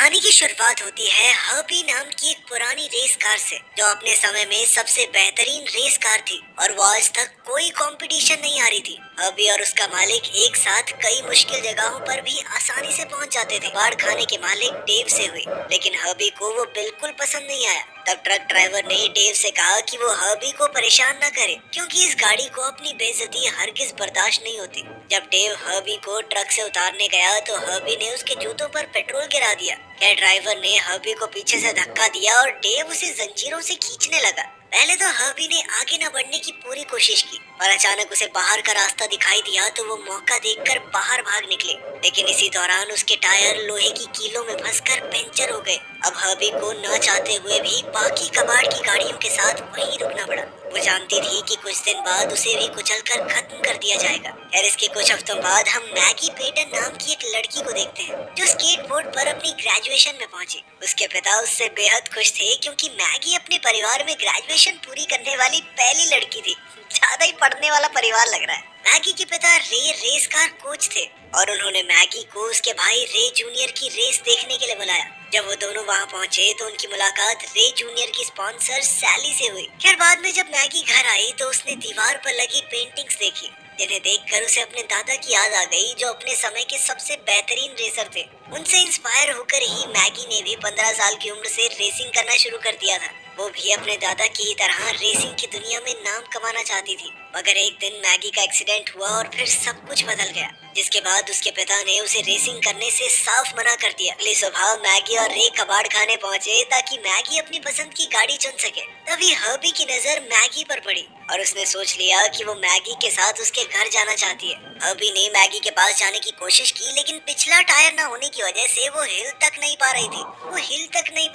कहानी की शुरुआत होती है हर्बी नाम की एक पुरानी रेस कार से, जो अपने समय में सबसे बेहतरीन रेस कार थी और वो आज तक कोई कंपटीशन नहीं हारी थी। हर्बी और उसका मालिक एक साथ कई मुश्किल जगहों पर भी आसानी से पहुंच जाते थे। बाढ़ खाने के मालिक डेव से हुई, लेकिन हर्बी को वो बिल्कुल पसंद नहीं आया। तब ट्रक ड्राइवर ने डेव से कहा कि वो हर्बी को परेशान न करे, क्योंकि इस गाड़ी को अपनी बेइज्जती हरगिज बर्दाश्त नहीं होती। जब डेव हर्बी को ट्रक से उतारने गया तो हर्बी ने उसके जूतों पर पेट्रोल गिरा दिया। कैब ड्राइवर ने हर्बी को पीछे से धक्का दिया और डेव उसे जंजीरों से खींचने लगा। पहले तो हर्बी ने आगे न बढ़ने की पूरी कोशिश की, पर अचानक उसे बाहर का रास्ता दिखाई दिया तो वो मौका देखकर बाहर भाग निकले। लेकिन इसी दौरान उसके टायर लोहे की कीलों में फंसकर पंचर हो गए। अब हर्बी को न चाहते हुए भी बाकी कबाड़ की गाड़ियों के साथ वहीं रुकना पड़ा। वो जानती थी कि कुछ दिन बाद उसे भी कुचलकर खत्म कर दिया जाएगा। खैर, इसके कुछ हफ्तों बाद हम मैगी पेटन नाम की एक लड़की को देखते हैं, जो स्केटबोर्ड पर अपनी ग्रेजुएशन में पहुंची। उसके पिता उससे बेहद खुश थे, क्योंकि मैगी अपने परिवार में ग्रेजुएशन पूरी करने वाली पहली लड़की थी। ज्यादा ही पढ़ने वाला परिवार लग रहा है। मैगी के पिता रे रेस कार कोच थे और उन्होंने मैगी को उसके भाई रे जूनियर की रेस देखने के लिए बुलाया। जब वो दोनों वहाँ पहुँचे तो उनकी मुलाकात रे जूनियर की स्पॉन्सर सैली से हुई। खैर, बाद में जब मैगी घर आई तो उसने दीवार पर लगी पेंटिंग्स देखी, जिन्हें देखकर उसे अपने दादा की याद आ गई, जो अपने समय के सबसे बेहतरीन रेसर थे। उनसे इंस्पायर होकर ही मैगी ने भी 15 साल की उम्र से रेसिंग करना शुरू कर दिया था। वो भी अपने दादा की तरह रेसिंग की दुनिया में नाम कमाना चाहती थी। मगर एक दिन मैगी का एक्सीडेंट हुआ और फिर सब कुछ बदल गया, जिसके बाद उसके पिता ने उसे रेसिंग करने से साफ मना कर दिया। अगली सुबह मैगी और रे कबाड़ खाने पहुंचे ताकि मैगी अपनी पसंद की गाड़ी चुन सके। तभी हर्बी की नजर मैगी पर पड़ी और उसने सोच लिया कि वो मैगी के साथ उसके घर जाना चाहती है। हर्बी ने मैगी के पास जाने की कोशिश की, लेकिन पिछला टायर न होने की वजह से वो हिल तक नहीं पा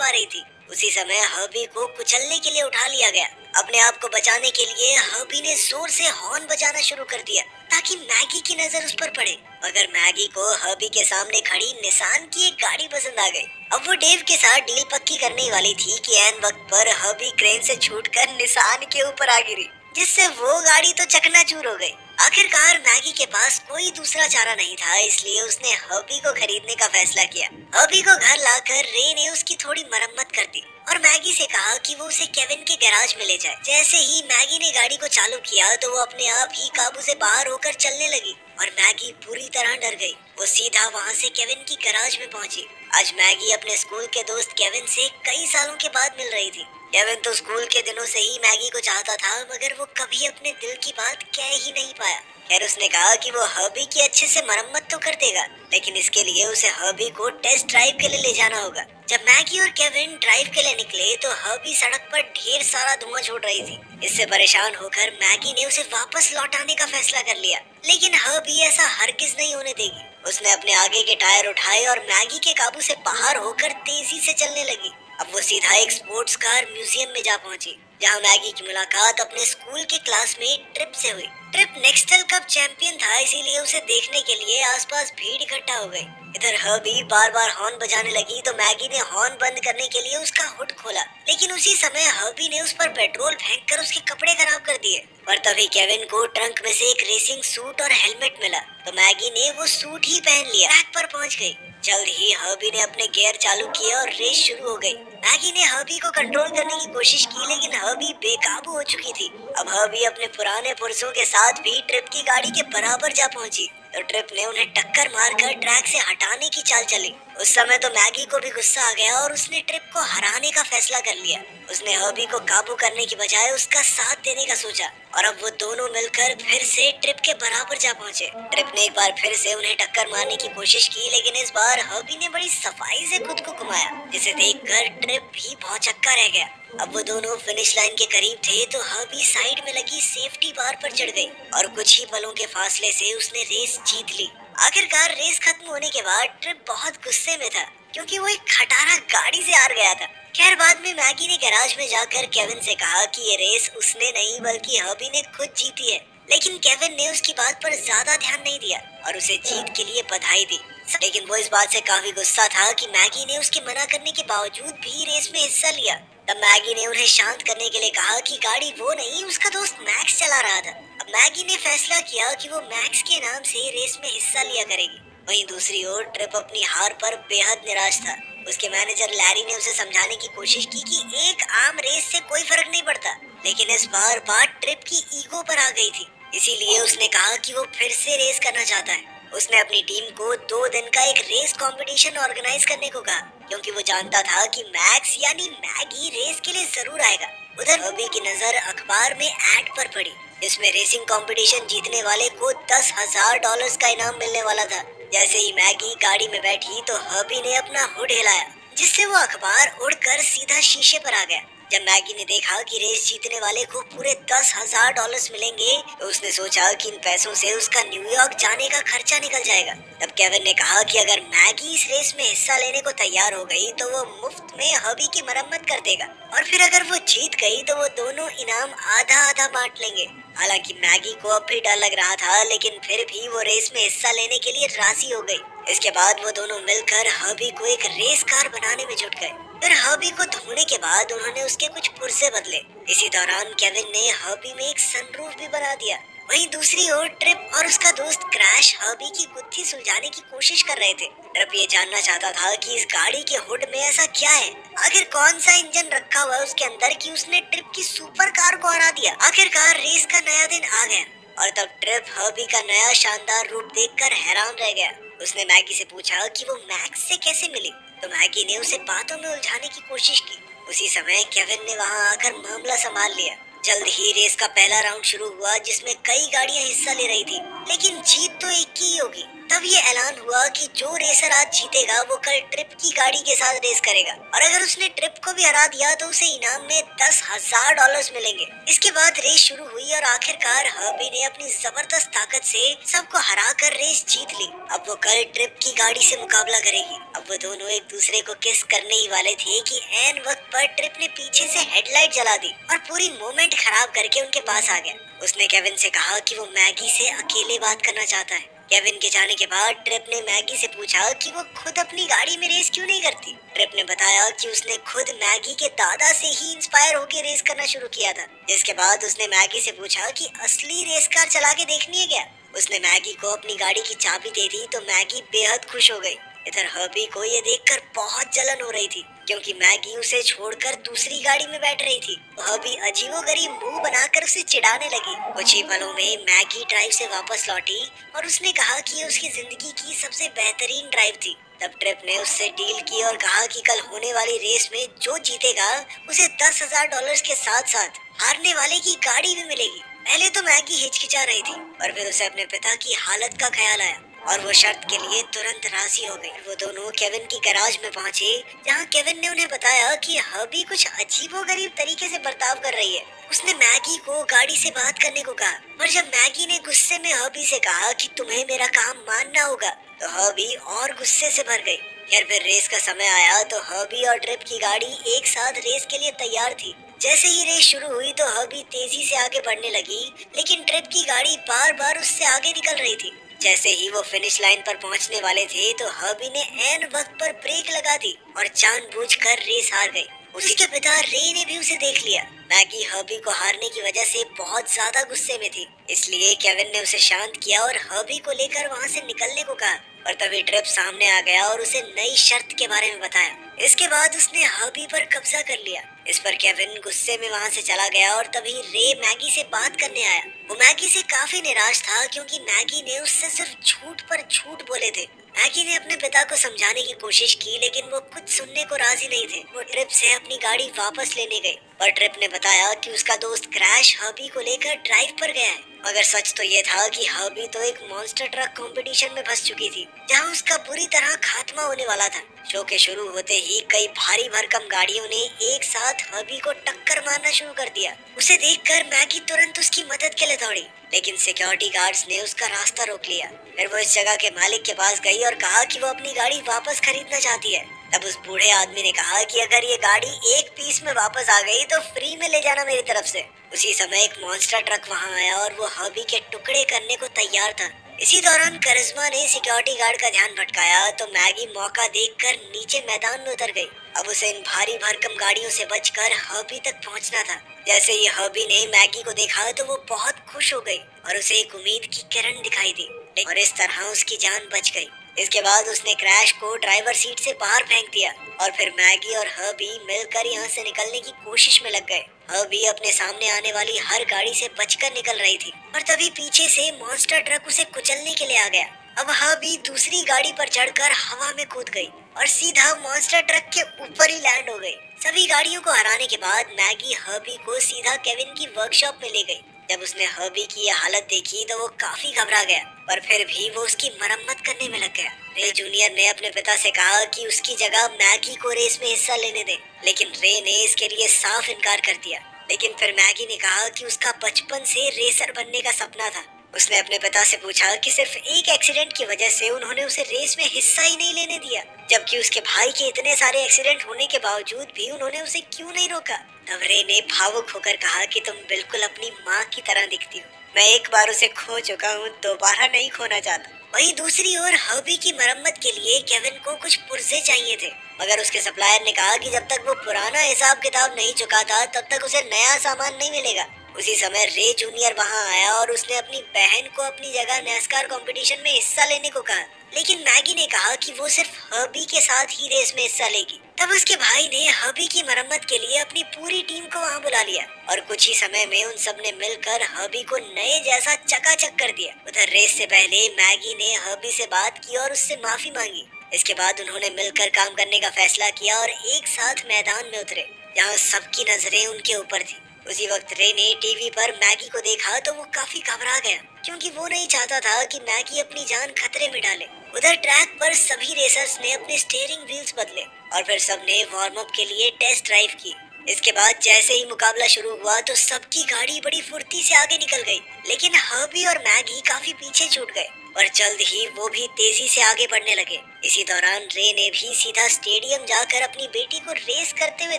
रही थी। उसी समय हर्बी को कुचलने के लिए उठा लिया गया। अपने आप को बचाने के लिए हर्बी ने जोर से हॉर्न बजाना शुरू कर दिया, ताकि मैगी की नजर उस पर पड़े। मगर मैगी को हर्बी के सामने खड़ी निसान की एक गाड़ी पसंद आ गई। अब वो डेव के साथ डील पक्की करने वाली थी कि ऐन वक्त पर हर्बी क्रेन से छूटकर निसान के ऊपर आ गिरी, जिससे वो गाड़ी तो चकनाचूर हो गई। आखिरकार मैगी के पास कोई दूसरा चारा नहीं था, इसलिए उसने हर्बी को खरीदने का फैसला किया। हर्बी को घर लाकर रे ने उसकी थोड़ी मरम्मत कर दी और मैगी से कहा कि वो उसे केविन के गैराज में ले जाए। जैसे ही मैगी ने गाड़ी को चालू किया तो वो अपने आप ही काबू से बाहर होकर चलने लगी और मैगी पूरी तरह डर गई। वो सीधा वहाँ से केविन की गैराज में पहुंची। आज मैगी अपने स्कूल के दोस्त केविन से कई सालों के बाद मिल रही थी। केविन तो स्कूल के दिनों से ही मैगी को चाहता था, मगर वो कभी अपने दिल की बात कह ही नहीं पाया। खैर, उसने कहा कि वो हर्बी की अच्छे से मरम्मत तो कर देगा, लेकिन इसके लिए उसे हर्बी को टेस्ट ड्राइव के लिए ले जाना होगा। जब मैगी और केविन ड्राइव के लिए निकले तो हर्बी सड़क पर ढेर सारा धुआं छोड़ रही थी। इससे परेशान होकर मैगी ने उसे वापस लौटाने का फैसला कर लिया, लेकिन हर्बी ऐसा हरगिज नहीं होने देगी। उसने अपने आगे के टायर उठाए और मैगी के काबू से बाहर होकर तेजी से चलने लगी। अब वो सीधा एक स्पोर्ट्स कार म्यूजियम में जा पहुंची, जहां मैगी की मुलाकात अपने स्कूल के क्लासमेट ट्रिप से हुई। ट्रिप नेक्स्टल कप चैंपियन था, इसीलिए उसे देखने के लिए आसपास भीड़ इकट्ठा हो गई। इधर हर्बी बार बार हॉर्न बजाने लगी तो मैगी ने हॉर्न बंद करने के लिए उसका हुड खोला, लेकिन उसी समय हर्बी ने उस पर पेट्रोल फेंककर उसके कपड़े खराब कर दिए। पर तभी केविन को ट्रंक में से एक रेसिंग सूट और हेलमेट मिला, तो मैगी ने वो सूट ही पहन लिया। ट्रैक पर पहुंच गई। जल्द ही हर्बी ने अपने गियर चालू किए और रेस शुरू हो गई। मैगी ने हर्बी को कंट्रोल करने की कोशिश की, लेकिन हर्बी बेकाबू हो चुकी थी। अब हर्बी अपने पुराने पुरजों के साथ भी ट्रिप की गाड़ी के बराबर जा पहुंची, तो ट्रिप ने उन्हें टक्कर मारकर ट्रैक से हटाने की चाल चली। उस समय तो मैगी को भी गुस्सा आ गया और उसने ट्रिप को हराने का फैसला कर लिया। उसने हर्बी को काबू करने की बजाय उसका साथ देने का सोचा और अब वो दोनों मिलकर फिर से ट्रिप के बराबर जा पहुंचे। ट्रिप ने एक बार फिर से उन्हें टक्कर मारने की कोशिश की, लेकिन इस बार हर्बी ने बड़ी सफाई से खुद को घुमाया, जिसे देखकर ट्रिप भी भौचक्का रह गया। अब वो दोनों फिनिश लाइन के करीब थे तो हर्बी साइड में लगी सेफ्टी बार पर चढ़ गई और कुछ ही पलों के फासले से उसने रेस जीत ली। आखिरकार रेस खत्म होने के बाद ट्रिप बहुत गुस्से में था, क्योंकि वो एक खटारा गाड़ी से हार गया था। खैर, बाद में मैगी ने गैराज में जाकर केविन से कहा कि ये रेस उसने नहीं बल्कि हर्बी ने खुद जीती है, लेकिन केविन ने उसकी बात पर ज्यादा ध्यान नहीं दिया और उसे जीत के लिए बधाई दी। लेकिन वो इस बात से काफी गुस्सा था कि मैगी ने उसके मना करने के बावजूद भी रेस में हिस्सा लिया। तब मैगी ने उन्हें शांत करने के लिए कहा कि गाड़ी वो नहीं, उसका दोस्त मैक्स चला रहा था। अब मैगी ने फैसला किया कि वो मैक्स के नाम से रेस में हिस्सा लिया करेगी। वहीं दूसरी ओर ट्रिप अपनी हार पर बेहद निराश था। उसके मैनेजर लैरी ने उसे समझाने की कोशिश की कि एक आम रेस से कोई फर्क नहीं पड़ता, लेकिन इस बार बात ट्रिप की ईगो पर आ गई थी। इसीलिए उसने कहा कि वो फिर से रेस करना चाहता है। उसने अपनी टीम को 2 दिन का एक रेस कंपटीशन ऑर्गेनाइज करने को कहा, क्योंकि वो जानता था कि मैक्स यानी मैगी रेस के लिए जरूर आएगा। उधर हबी की नजर अखबार में एड पर पड़ी, जिसमें रेसिंग कंपटीशन जीतने वाले को $10,000 का इनाम मिलने वाला था। जैसे ही मैगी गाड़ी में बैठी तो हबी ने अपना हुड हिलाया, जिससे वो अखबार उड़कर सीधा शीशे पर आ गया। जब मैगी ने देखा कि रेस जीतने वाले को पूरे $10,000 मिलेंगे, तो उसने सोचा कि इन पैसों से उसका न्यूयॉर्क जाने का खर्चा निकल जाएगा। तब केविन ने कहा कि अगर मैगी इस रेस में हिस्सा लेने को तैयार हो गई तो वो मुफ्त में हबी की मरम्मत कर देगा, और फिर अगर वो जीत गई तो वो दोनों इनाम आधा आधा बांट लेंगे। हालांकि मैगी को अब भी डर लग रहा था, लेकिन फिर भी वो रेस में हिस्सा लेने के लिए राजी हो गई। इसके बाद वो दोनों मिलकर हबी को एक रेस कार बनाने में जुट गए। फिर हबी को धोने के बाद उन्होंने उसके कुछ पुर्जे बदले। इसी दौरान केविन ने हबी में एक सनरूफ भी बना दिया। वहीं दूसरी ओर ट्रिप और उसका दोस्त क्रैश हबी की गुत्थी सुलझाने की कोशिश कर रहे थे। ट्रिप ये जानना चाहता था कि इस गाड़ी के हुड में ऐसा क्या है, आखिर कौन सा इंजन रखा हुआ है उसके अंदर कि उसने ट्रिप की सुपर कार को हरा दिया। आखिरकार रेस का नया दिन आ गया, और तब ट्रिप हबी का नया शानदार रूप देखकर हैरान रह गया। उसने मैगी से पूछा कि वो मैक्स से कैसे मिली, तो मैगी ने उसे बातों में उलझाने की कोशिश की। उसी समय केविन ने वहां आकर मामला संभाल लिया। जल्द ही रेस का पहला राउंड शुरू हुआ, जिसमें कई गाड़ियां हिस्सा ले रही थी, लेकिन जीत तो एक की ही होगी। तब ये ऐलान हुआ कि जो रेसर आज जीतेगा वो कल ट्रिप की गाड़ी के साथ रेस करेगा, और अगर उसने ट्रिप को भी हरा दिया तो उसे इनाम में $10,000 मिलेंगे। इसके बाद रेस शुरू हुई और आखिरकार हबी ने अपनी जबरदस्त ताकत से सबको हराकर रेस जीत ली। अब वो कल ट्रिप की गाड़ी से मुकाबला करेगी। अब वो दोनों एक दूसरे को किस करने ही वाले थे कि ऐन वक्त पर ट्रिप ने पीछे से हेडलाइट जला दी और पूरी मोमेंट खराब करके उनके पास आ गया। उसने केविन से कहा कि वो मैगी से अकेले बात करना चाहता है। केविन के जाने के बाद ट्रिप ने मैगी से पूछा कि वो खुद अपनी गाड़ी में रेस क्यों नहीं करती। ट्रिप ने बताया कि उसने खुद मैगी के दादा से ही इंस्पायर होकर रेस करना शुरू किया था। जिसके बाद उसने मैगी से पूछा कि असली रेस कार चला के देखनी है क्या। उसने मैगी को अपनी गाड़ी की चाबी दे दी तो मैगी बेहद खुश हो गई। इधर हबी को ये देखकर बहुत जलन हो रही थी, क्योंकि मैगी उसे छोड़कर दूसरी गाड़ी में बैठ रही थी। हबी अजीबोगरीब मुंह बनाकर उसे चिढ़ाने लगी। कुछ ही पलों में मैगी ड्राइव से वापस लौटी और उसने कहा कि ये उसकी जिंदगी की सबसे बेहतरीन ड्राइव थी। तब ट्रिप ने उससे डील की और कहा कि कल होने वाली रेस में जो जीतेगा उसे $10,000 के साथ साथ हारने वाले की गाड़ी भी मिलेगी। पहले तो मैगी हिचकिचा रही थी, और फिर उसे अपने पिता की हालत का ख्याल आया और वो शर्त के लिए तुरंत राजी हो गई। वो दोनों केविन की गैराज में पहुंचे, जहां केविन ने उन्हें बताया कि हबी कुछ अजीबोगरीब तरीके से बर्ताव कर रही है। उसने मैगी को गाड़ी से बात करने को कहा, और जब मैगी ने गुस्से में हबी से कहा कि तुम्हें मेरा काम मानना होगा, तो हबी और गुस्से से भर गई। फिर रेस का समय आया तो हबी और ट्रिप की गाड़ी एक साथ रेस के लिए तैयार थी। जैसे ही रेस शुरू हुई तो हबी तेजी से आगे बढ़ने लगी, लेकिन ट्रिप की गाड़ी बार बार उससे आगे निकल रही थी। जैसे ही वो फिनिश लाइन पर पहुंचने वाले थे तो हबी ने ऐन वक्त पर ब्रेक लगा दी और जानबूझकर रेस हार गई। उसके पिता रे ने भी उसे देख लिया। मैगी हबी को हारने की वजह से बहुत ज्यादा गुस्से में थी, इसलिए केविन ने उसे शांत किया और हबी को लेकर वहां से निकलने को कहा। और तभी ट्रिप सामने आ गया और उसे नई शर्त के बारे में बताया। इसके बाद उसने हबी पर कब्जा कर लिया। इस पर केविन गुस्से में वहां से चला गया और तभी रे मैगी से बात करने आया। वो मैगी से काफी निराश था, क्योंकि मैगी ने उससे सिर्फ झूठ पर झूठ बोले थे। मैगी ने अपने पिता को समझाने की कोशिश की, लेकिन वो कुछ सुनने को राजी नहीं थे। वो ट्रिप से अपनी गाड़ी वापस लेने गई, और ट्रिप ने बताया कि उसका दोस्त क्रैश हबी को लेकर ड्राइव पर गया है। मगर सच तो ये था कि हबी तो एक मॉन्स्टर ट्रक कंपटीशन में फंस चुकी थी, जहां उसका बुरी तरह खात्मा होने वाला था। शो के शुरू होते ही कई भारी भरकम गाड़ियों ने एक साथ हबी को टक्कर मारना शुरू कर दिया। उसे देखकर मैगी तुरंत उसकी मदद के लिए दौड़ी, लेकिन सिक्योरिटी गार्ड्स ने उसका रास्ता रोक लिया। फिर वो इस जगह के मालिक के पास गई और कहा कि वो अपनी गाड़ी वापस खरीदना चाहती है। तब उस बूढ़े आदमी ने कहा कि अगर ये गाड़ी एक पीस में वापस आ गई तो फ्री में ले जाना मेरी तरफ से। उसी समय एक मॉन्स्टर ट्रक वहां आया और वो हबी के टुकड़े करने को तैयार था। इसी दौरान करिश्मा ने सिक्योरिटी गार्ड का ध्यान भटकाया तो मैगी मौका देखकर नीचे मैदान में उतर गई। अब उसे इन भारी भरकम गाड़ियों से बचकर हबी तक पहुंचना था। जैसे ही हबी ने मैगी को देखा तो वो बहुत खुश हो गई और उसे एक उम्मीद की किरण दिखाई दी, और इस तरह उसकी जान बच गई। इसके बाद उसने क्रैश को ड्राइवर सीट से बाहर फेंक दिया और फिर मैगी और हर्बी मिलकर यहाँ से निकलने की कोशिश में लग गए। हर्बी अपने सामने आने वाली हर गाड़ी से बचकर निकल रही थी और तभी पीछे से मॉन्स्टर ट्रक उसे कुचलने के लिए आ गया। अब हर्बी दूसरी गाड़ी पर चढ़कर हवा में कूद गई और सीधा मॉन्स्टर ट्रक के ऊपर ही लैंड हो गई। सभी गाड़ियों को हराने के बाद मैगी हर्बी को सीधा केविन की वर्कशॉप में ले गई। जब उसने हर्बी की यह हालत देखी तो वो काफी घबरा गया, पर फिर भी वो उसकी मरम्मत करने में लग गया। रे जूनियर ने अपने पिता से कहा कि उसकी जगह मैगी को रेस में हिस्सा लेने दे, लेकिन रे ने इसके लिए साफ इनकार कर दिया। लेकिन फिर मैगी ने कहा कि उसका बचपन से रेसर बनने का सपना था। उसने अपने पिता से पूछा कि सिर्फ एक एक्सीडेंट की वजह से उन्होंने उसे रेस में हिस्सा ही नहीं लेने दिया, जबकि उसके भाई के इतने सारे एक्सीडेंट होने के बावजूद भी उन्होंने उसे क्यों नहीं रोका। तब रे ने भावुक होकर कहा कि तुम बिल्कुल अपनी माँ की तरह दिखती हो। मैं एक बार उसे खो चुका हूँ, दोबारा नहीं खोना चाहता। वहीं दूसरी ओर हर्बी की मरम्मत के लिए केविन को कुछ पुर्जे चाहिए थे, मगर उसके सप्लायर ने कहा कि जब तक वो पुराना हिसाब किताब नहीं चुकाता तब तक उसे नया सामान नहीं मिलेगा। उसी समय रे जूनियर वहां आया और उसने अपनी बहन को अपनी जगह नैस्कार कंपटीशन में हिस्सा लेने को कहा, लेकिन मैगी ने कहा कि वो सिर्फ हर्बी के साथ ही रेस में हिस्सा लेगी। तब उसके भाई ने हर्बी की मरम्मत के लिए अपनी पूरी टीम को वहां बुला लिया और कुछ ही समय में उन सब ने मिलकर हर्बी को नए जैसा चकाचक कर दिया। उधर रेस से पहले मैगी ने हर्बी से बात की और उससे माफी मांगी। इसके बाद उन्होंने मिलकर काम करने का फैसला किया और एक साथ मैदान में उतरे, जहाँ सबकी नजरें उनके ऊपर थी। उसी वक्त रे ने टीवी पर मैगी को देखा तो वो काफी घबरा गया, क्योंकि वो नहीं चाहता था कि मैगी अपनी जान खतरे में डाले। उधर ट्रैक पर सभी रेसर्स ने अपने स्टीयरिंग व्हील्स बदले और फिर सबने वार्म अप के लिए टेस्ट ड्राइव की। इसके बाद जैसे ही मुकाबला शुरू हुआ तो सबकी गाड़ी बड़ी फुर्ती से आगे निकल गई, लेकिन हर्बी और मैगी काफी पीछे छूट गए और जल्द ही वो भी तेजी से आगे बढ़ने लगे। इसी दौरान रे ने भी सीधा स्टेडियम जाकर अपनी बेटी को रेस करते हुए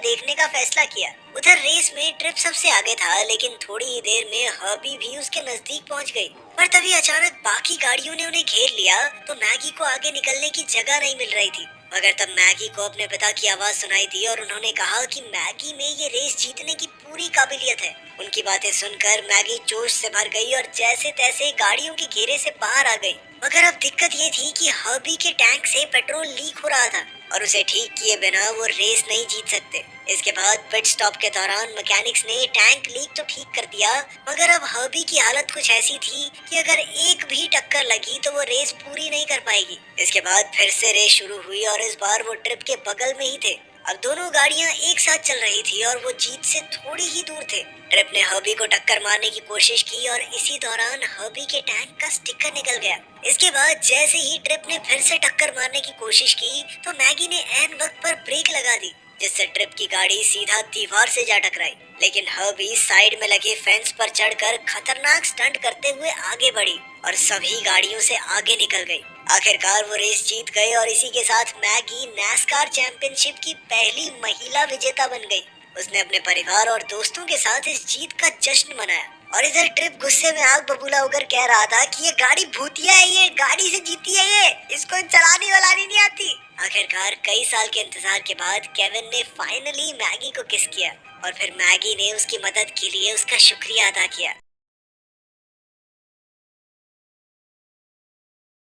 देखने का फैसला किया। उधर रेस में ट्रिप सबसे आगे था, लेकिन थोड़ी ही देर में हर्बी भी उसके नजदीक पहुंच गई। पर तभी अचानक बाकी गाड़ियों ने उन्हें घेर लिया तो मैगी को आगे निकलने की जगह नहीं मिल रही थी। मगर तब मैगी को अपने पिता की आवाज सुनाई दी और उन्होंने कहा कि मैगी में ये रेस जीतने की पूरी काबिलियत है। उनकी बातें सुनकर मैगी जोश से भर गई और जैसे तैसे गाड़ियों के घेरे से बाहर आ गई। मगर अब दिक्कत ये थी कि हर्बी के टैंक से पेट्रोल लीक हो रहा था और उसे ठीक किए बिना वो रेस नहीं जीत सकते। इसके बाद पिट स्टॉप के दौरान मैकेनिक्स ने टैंक लीक तो ठीक कर दिया, मगर अब हर्बी की हालत कुछ ऐसी थी कि अगर एक भी टक्कर लगी तो वो रेस पूरी नहीं कर पाएगी। इसके बाद फिर से रेस शुरू हुई और इस बार वो ट्रिप के बगल में ही थे। अब दोनों गाड़ियां एक साथ चल रही थी और वो जीत से थोड़ी ही दूर थे। ट्रिप ने हर्बी को टक्कर मारने की कोशिश की और इसी दौरान हर्बी के टैंक का स्टिकर निकल गया। इसके बाद जैसे ही ट्रिप ने फिर से टक्कर मारने की कोशिश की तो मैगी ने ऐन वक्त पर ब्रेक लगा दी, जिससे ट्रिप की गाड़ी सीधा दीवार से जा टकराई। लेकिन हर्बी साइड में लगे फेंस पर चढ़कर खतरनाक स्टंट करते हुए आगे बढ़ी और सभी गाड़ियों से आगे निकल गई। आखिरकार वो रेस जीत गए और इसी के साथ मैगी नैस्कार चैंपियनशिप की पहली महिला विजेता बन गई। उसने अपने परिवार और दोस्तों के साथ इस जीत का जश्न मनाया और इधर ट्रिप गुस्से में आग बबूला होकर कह रहा था कि ये गाड़ी भूतिया है, ये गाड़ी से जीती है, ये इसको चलाने वालानी नहीं आती। आखिरकार कई साल के इंतजार के बाद केविन ने फाइनली मैगी को किस किया और फिर मैगी ने उसकी मदद के लिए उसका शुक्रिया अदा किया।